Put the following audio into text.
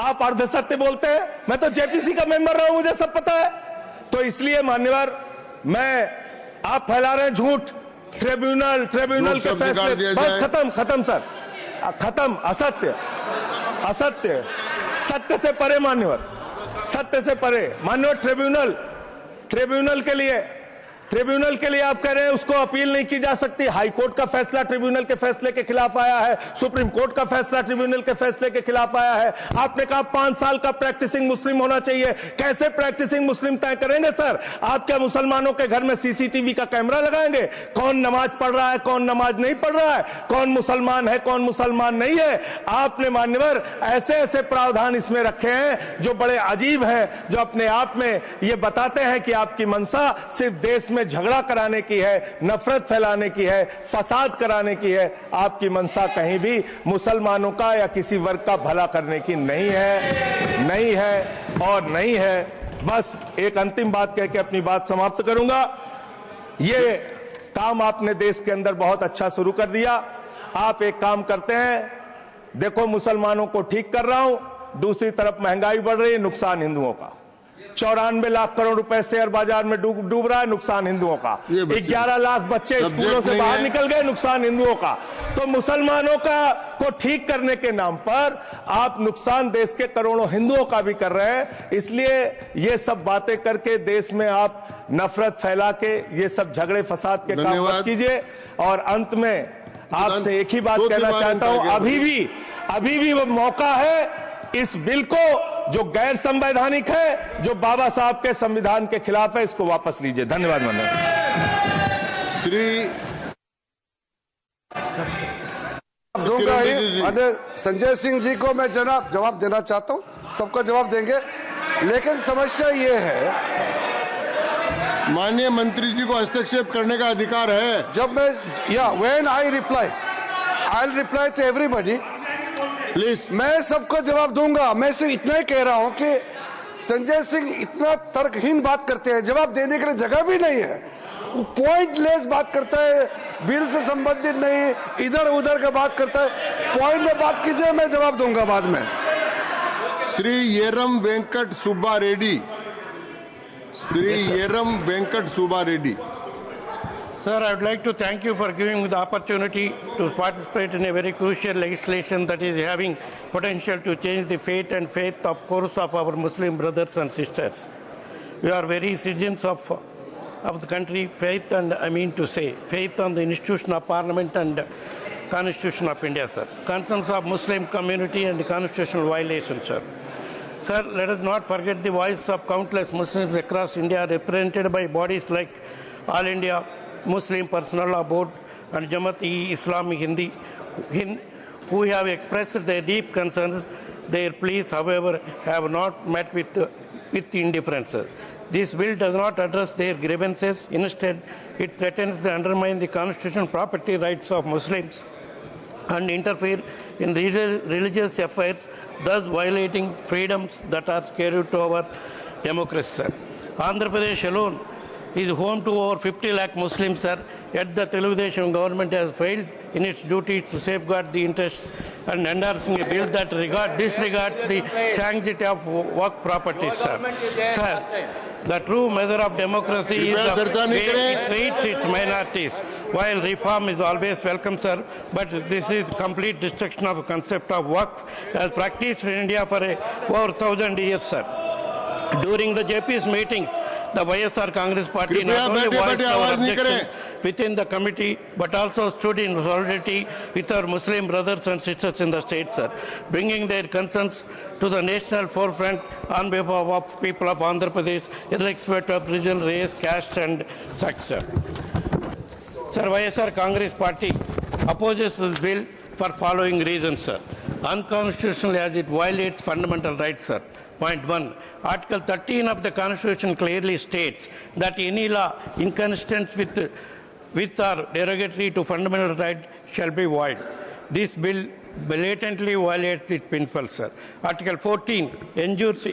आप अर्ध सत्य बोलते हैं। मैं तो जेपीसी का मेंबर रहा हूं, मुझे सब पता है। तो इसलिए मान्यवर, आप फैला रहे हैं झूठ। ट्रिब्यूनल के फैसले, बस खत्म सर, खत्म। असत्य, सत्य से परे मान्यवर, सत्य से परे मान्यवर। ट्रिब्यूनल के लिए आप कह रहे हैं उसको अपील नहीं की जा सकती। हाई कोर्ट का फैसला ट्रिब्यूनल के फैसले के खिलाफ आया है, सुप्रीम कोर्ट का फैसला ट्रिब्यूनल के फैसले के खिलाफ आया है। आपने कहा 5 साल का प्रैक्टिसिंग मुस्लिम होना चाहिए। कैसे प्रैक्टिसिंग मुस्लिम तय करेंगे सर? आप क्या मुसलमानों के घर में सीसीटीवी का कैमरा लगाएंगे? कौन नमाज पढ़ रहा है, कौन नमाज नहीं पढ़ रहा है, कौन मुसलमान है, कौन मुसलमान नहीं है? आपने मान्यवर ऐसे ऐसे प्रावधान इसमें रखे हैं जो बड़े अजीब हैं, जो अपने आप में ये बताते हैं कि आपकी मंशा सिर्फ देश में झगड़ा कराने की है, नफरत फैलाने की है, फसाद कराने की है। आपकी मंशा कहीं भी मुसलमानों का या किसी वर्ग का भला करने की नहीं है। बस एक अंतिम बात कह के अपनी बात समाप्त करूंगा। ये काम आपने देश के अंदर बहुत अच्छा शुरू कर दिया। आप एक काम करते हैं, देखो मुसलमानों को ठीक कर रहा हूं, दूसरी तरफ महंगाई बढ़ रही है, नुकसान हिंदुओं का। 94 लाख करोड़ रुपए शेयर बाजार में डूब रहा है, नुकसान हिंदुओं का। 11 लाख बच्चे स्कूलों से बाहर निकल गए, नुकसान हिंदुओं का। तो मुसलमानों को ठीक करने के नाम पर आप नुकसान देश के करोड़ों हिंदुओं का भी कर रहे हैं। इसलिए ये सब बातें करके देश में आप नफरत फैला के ये सब झगड़े फसाद के काम मत कीजिए। और अंत में आपसे एक ही बात कहना चाहता हूं, अभी भी वो मौका है इस बिल को जो गैर संवैधानिक है, जो बाबा साहब के संविधान के खिलाफ है, इसको वापस लीजिए। धन्यवाद माननीय श्री दूंगा ही। संजय सिंह जी को मैं जवाब देना चाहता हूं, सबका जवाब देंगे, लेकिन समस्या ये है, माननीय मंत्री जी को हस्तक्षेप करने का अधिकार है। जब मैं when I will reply to everybody please. मैं सबको जवाब दूंगा। मैं सिर्फ इतना ही कह रहा हूं कि संजय सिंह इतना तर्कहीन बात करते हैं, जवाब देने के लिए जगह भी नहीं है। वो पॉइंटलेस बात करता है, बिल से संबंधित नहीं, इधर उधर का बात करता है। पॉइंट में बात कीजिए, मैं जवाब दूंगा बाद में। Shri येरम Venkat Subba Reddy. Sir, I would like to thank you for giving me the opportunity to participate in a very crucial legislation that is having potential to change the fate and faith of course of our Muslim brothers and sisters. We are very citizens of the country, faith and I mean to say, faith on the institution of Parliament and Constitution of India, sir. Concerns of Muslim community and constitutional violations, sir. Sir, let us not forget the voice of countless Muslims across India represented by bodies like All India Muslim Personal Law Board and Jamaat-e-Islami Hind, who have expressed their deep concerns. Their pleas, however, have not met with indifference. This bill does not address their grievances. Instead, it threatens to undermine the constitutional property rights of Muslims and interfere in religious affairs, thus violating freedoms that are sacred to our democracy, sir. Andhra Pradesh alone is home to over 50 lakh Muslims, sir. Yet the Telugu Desam government has failed in its duty to safeguard the interests and endorsing a bill that disregards the sanctity of work properties, sir. Sir, the true measure of democracy is the way it treats its minorities. While reform is always welcome, sir, but this is complete destruction of the concept of work as practiced in India for over 1,000 years, sir. During the JP's meetings, the YSR Congress Party not only voiced our objections within the committee, but also stood in solidarity with our Muslim brothers and sisters in the state, sir, bringing their concerns to the national forefront on behalf of people of Andhra Pradesh, irrespective of region, race, caste and sex, sir. Sir, YSR Congress Party opposes this bill for following reasons, sir. Unconstitutional as it violates fundamental rights, sir. Point 1. Article 13 of the Constitution clearly states that any law inconsistent with or derogatory to fundamental rights shall be void. This bill blatantly violates its principles, sir. Article 14 ensures